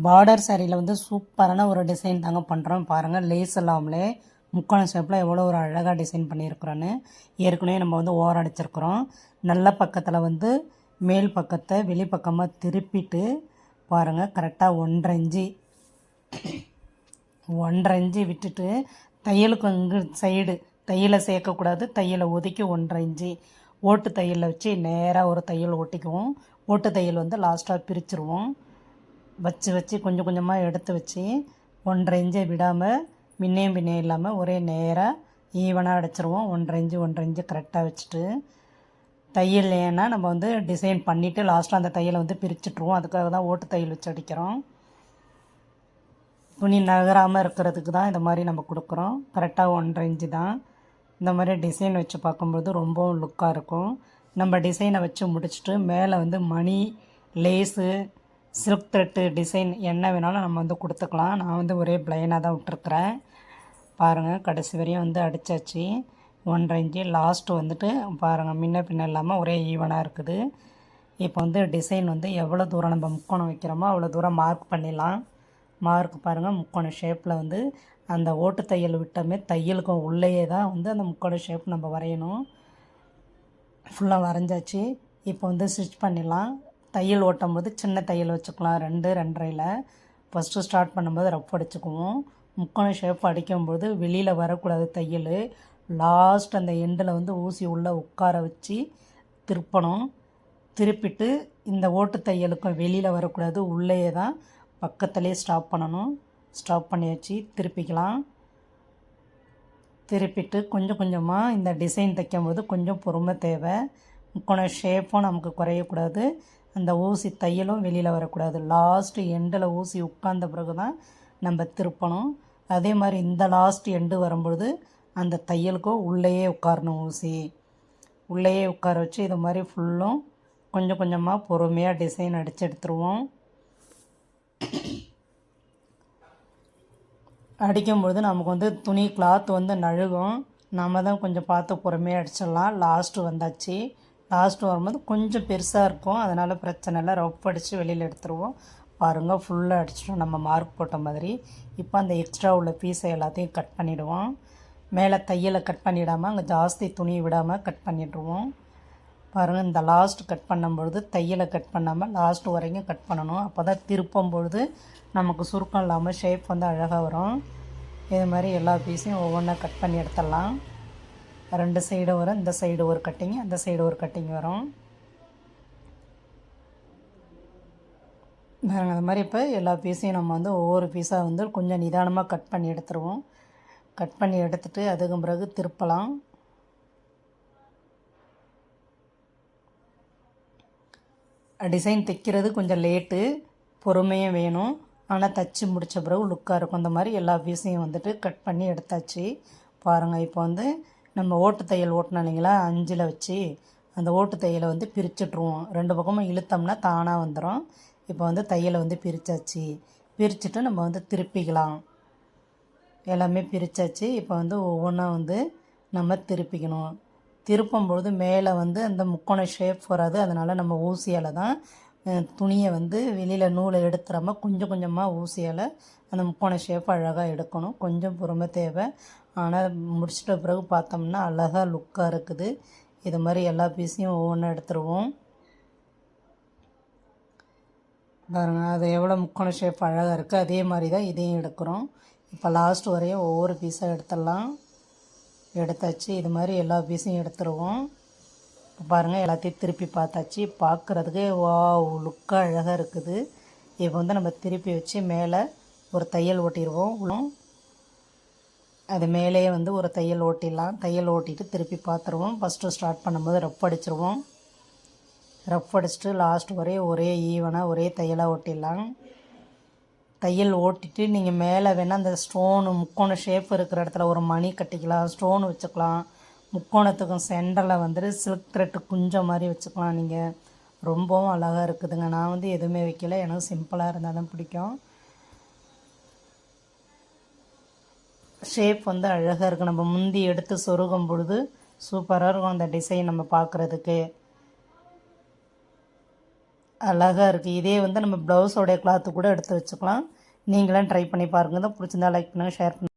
Border சாரியில் வந்து சூப்பரான ஒரு டிசைன் தாங்க பண்ணுறோம். பாருங்கள், லேஸ் இல்லாமலே முக்கோண ஷேப்பில் எவ்வளோ ஒரு அழகாக டிசைன் பண்ணியிருக்கிறோன்னு. ஏற்கனவே நம்ம வந்து ஓரம் அடிச்சிருக்கிறோம். நல்ல பக்கத்தில் வந்து மேல் பக்கத்தை வெளிப்பக்கமாக திருப்பிட்டு பாருங்கள், கரெக்டாக 1.5 இன்ச்சு விட்டுட்டு தையலுக்கு இங்கு சைடு தையலை சேர்க்கக்கூடாது, தையலை ஒதுக்கி 1.5 இன்ச்சு ஓட்டு தையலில் வச்சு நேராக ஒரு தையல் ஒட்டிக்குவோம். ஓட்டு தையல் வந்து லாஸ்ட்டாக பிரிச்சுருவோம். வச்சு கொஞ்சம் கொஞ்சமாக எடுத்து வச்சு 1.5 இன்ச்சை விடாமல் முன்னையும் பின்னையும் இல்லாமல் ஒரே நேராக ஈவனாக அடிச்சிருவோம். 1.5 இன்ச்சு கரெக்டாக வச்சுட்டு தையல் ஏன்னா நம்ம வந்து டிசைன் பண்ணிவிட்டு லாஸ்ட்டாக அந்த தையலை வந்து பிரிச்சுட்ருவோம். அதுக்காக தான் ஓட்டு தையல் வச்சு அடிக்கிறோம். துணி நகராமல் இருக்கிறதுக்கு தான் இந்த மாதிரி நம்ம கொடுக்குறோம். கரெக்டாக 1.5 இன்ச்சு தான். இந்த மாதிரி டிசைன் வச்சு பார்க்கும்போது ரொம்பவும் லுக்காக இருக்கும். நம்ம டிசைனை வச்சு முடிச்சுட்டு மேலே வந்து மணி, லேஸு, சில்க் த்ரெட்டு டிசைன் என்ன வேணாலும் நம்ம வந்து கொடுத்துக்கலாம். நான் வந்து ஒரே ப்ளைனாக தான் விட்டுருக்குறேன். பாருங்கள், கடைசி வரையும் வந்து அடித்தாச்சு. 1.5 இன்ச்சு லாஸ்ட்டு வந்துட்டு பாருங்கள், முன்ன பின்ன இல்லாமல் ஒரே ஈவனாக இருக்குது. இப்போ வந்து டிசைன் வந்து எவ்வளோ தூரம் நம்ம முக்கோணம் வைக்கிறோமோ அவ்வளோ தூரம் மார்க் பண்ணிடலாம். மார்க் பாருங்கள், முக்கோண ஷேப்பில் வந்து அந்த ஓட்டு தையல் விட்டோமே தையலுக்கும் உள்ளேயே தான் வந்து அந்த முக்கோண ஷேப் நம்ம வரையணும். ஃபுல்லாக வரைஞ்சாச்சு. இப்போ வந்து ஸ்டிச் பண்ணிடலாம். தையல் ஓட்டும் போது சின்ன தையல் வச்சுக்கலாம், 2.5 ஃபஸ்ட்டு ஸ்டார்ட் பண்ணும்போது ரஃப் அடிச்சுக்குவோம். முக்கோண ஷேப் அடிக்கும்போது வெளியில் வரக்கூடாது தையல். லாஸ்ட் அந்த எண்டில் வந்து ஊசி உள்ளே உட்கார வச்சு திருப்பணும். திருப்பிட்டு இந்த ஓட்டு தையலுக்கும் வெளியில் வரக்கூடாது, உள்ளேயே தான் பக்கத்துலேயே ஸ்டாப் பண்ணணும். ஸ்டாப் பண்ணி வச்சு திருப்பிக்கலாம். திருப்பிட்டு கொஞ்சம் கொஞ்சமாக இந்த டிசைன் தைக்கும்போது கொஞ்சம் பொறுமை தேவை. முக்கோண ஷேப்பும் நமக்கு குறையக்கூடாது, அந்த ஊசி தையலும் வெளியில் வரக்கூடாது. லாஸ்ட்டு எண்டில் ஊசி உட்கார்ந்த பிறகு தான் நம்ம திருப்பணும். அதே மாதிரி இந்த லாஸ்ட் எண்டு வரும்பொழுது அந்த தையலுக்கும் உள்ளேயே உட்காரணும். ஊசி உள்ளேயே உட்கார வச்சு இது மாதிரி ஃபுல்லும் கொஞ்சம் கொஞ்சமாக பொறுமையாக டிசைன் அடித்து எடுத்துருவோம். அடிக்கும்பொழுது நமக்கு வந்து துணி கிளாத் வந்து நழுகும். நம்ம தான் கொஞ்சம் பார்த்து பொறுமையாக அடிச்சிடலாம். லாஸ்ட்டு வந்தாச்சு. லாஸ்ட்டு வரும்போது கொஞ்சம் பெருசாக இருக்கும், அதனால் பிரச்சனை இல்லை. ரஃப் அடித்து வெளியில் எடுத்துருவோம். பாருங்கள், ஃபுல்லாக அடிச்சிட்டோம் நம்ம மார்க் போட்ட மாதிரி. இப்போ அந்த எக்ஸ்ட்ரா உள்ள பீஸை எல்லாத்தையும் கட் பண்ணிவிடுவோம். மேலே தையலை கட் பண்ணிடாமல் அங்கே ஜாஸ்தி துணி விடாமல் கட் பண்ணிவிடுவோம். பாருங்கள், இந்த லாஸ்ட் கட் பண்ணும்பொழுது தையலை கட் பண்ணாமல் லாஸ்ட்டு வரைக்கும் கட் பண்ணணும். அப்போ தான் திருப்பும் பொழுது நமக்கு சுருக்கம் இல்லாமல் ஷேப் வந்து அழகாக வரும். இது மாதிரி எல்லா பீஸையும் ஒவ்வொன்றா கட் பண்ணி எடுத்துடலாம். 2 சைடும் வரும். இந்த சைடு ஒரு கட்டிங், அந்த சைடு ஒரு கட்டிங் வரும். அது மாதிரி இப்போ எல்லா பீஸையும் நம்ம வந்து ஒவ்வொரு பீஸாக வந்து கொஞ்சம் நிதானமாக கட் பண்ணி எடுத்துருவோம். கட் பண்ணி எடுத்துகிட்டு அதுக்கு பிறகு திருப்பலாம். டிசைன் தைக்கிறது கொஞ்சம் லேட்டு, பொறுமையும் வேணும். ஆனால் தைச்சி முடித்த பிறகு லுக்காக இருக்கும். இந்த மாதிரி எல்லா பீஸையும் வந்துட்டு கட் பண்ணி எடுத்தாச்சு. பாருங்கள், இப்போ வந்து நம்ம ஓட்டு தையல் ஓட்டினோம் இல்லைங்களா, 5 வச்சு அந்த ஓட்டு தையலை வந்து பிரிச்சுட்ருவோம். 2 பக்கமும் இழுத்தோம்னா தானாக வந்துடும். இப்போ வந்து தையலை வந்து பிரித்தாச்சு. பிரிச்சுட்டு நம்ம வந்து திருப்பிக்கலாம். எல்லாமே பிரித்தாச்சு. இப்போ வந்து ஒவ்வொன்றா வந்து நம்ம திருப்பிக்கணும். திருப்பும்பொழுது மேலே வந்து அந்த முக்கோண ஷேப் வராது, அதனால் நம்ம ஊசியால் தான் துணியை வந்து வெளியில் நூலை எடுத்துடாமல் கொஞ்சம் கொஞ்சமாக ஊசியால் அந்த முக்கோண ஷேப்பை அழகாக எடுக்கணும். கொஞ்சம் பொறுமை தேவை. ஆனால் முடிச்சிட்ட பிறகு பார்த்தோம்னா அழகாக லுக்காக இருக்குது. இது மாதிரி எல்லா பீஸையும் ஒவ்வொன்றா எடுத்துருவோம். பாருங்கள், அது எவ்வளோ முக்கோண ஷேப் அழகாக இருக்குது. அதே மாதிரி தான் இதையும் எடுக்கிறோம். இப்போ லாஸ்ட் வரையும் ஒவ்வொரு பீஸாக எடுத்துடலாம். எடுத்தாச்சு. இது மாதிரி எல்லா பீஸையும் எடுத்துருவோம். பாருங்கள், எல்லாத்தையும் திருப்பி பார்த்தாச்சு. பார்க்குறதுக்கு லுக்காக அழகாக இருக்குது. இப்போ வந்து நம்ம திருப்பி வச்சு மேலே ஒரு தையல் ஓட்டிடுவோம். அது மேலேயே வந்து ஒரு தையல் ஓட்டிடலாம். தையல் ஓட்டிட்டு திருப்பி பார்த்துருவோம். ஃபஸ்ட்டு ஸ்டார்ட் பண்ணும்போது ரஃப் அடிச்சிருவோம். ரஃப் அடிச்சுட்டு லாஸ்ட் வரையும் ஒரே ஈவனாக ஒரே தையலாக ஓட்டிடலாம். தையல் ஓட்டிட்டு நீங்கள் மேலே வேணால் அந்த ஸ்டோனு முக்கோண ஷேப் இருக்கிற இடத்துல ஒரு மணி கட்டிக்கலாம், ஸ்டோன் வச்சுக்கலாம். முக்கோணத்துக்கும் சென்டரில் வந்துட்டு சில்க் த்ரெட்டு குஞ்சம் மாதிரி வச்சுக்கலாம். நீங்கள் ரொம்பவும் அழகாக இருக்குதுங்க. நான் வந்து எதுவுமே வைக்கல, எனக்கு சிம்பிளாக இருந்தால் தான் பிடிக்கும். ஷேப் வந்து அழகாக இருக்குது. நம்ம முந்தி எடுத்து சொருகும் பொழுது சூப்பராக இருக்கும் அந்த டிசைன் நம்ம பார்க்குறதுக்கு. அழகாக இருக்குது. இதே வந்து நம்ம ப்ளவுஸோடைய கிளாத்து கூட எடுத்து வச்சுக்கலாம். நீங்களும் ட்ரை பண்ணி பாருங்கள். தான் பிடிச்சிருந்தா லைக் பண்ணுங்கள், ஷேர் பண்ணுங்கள்.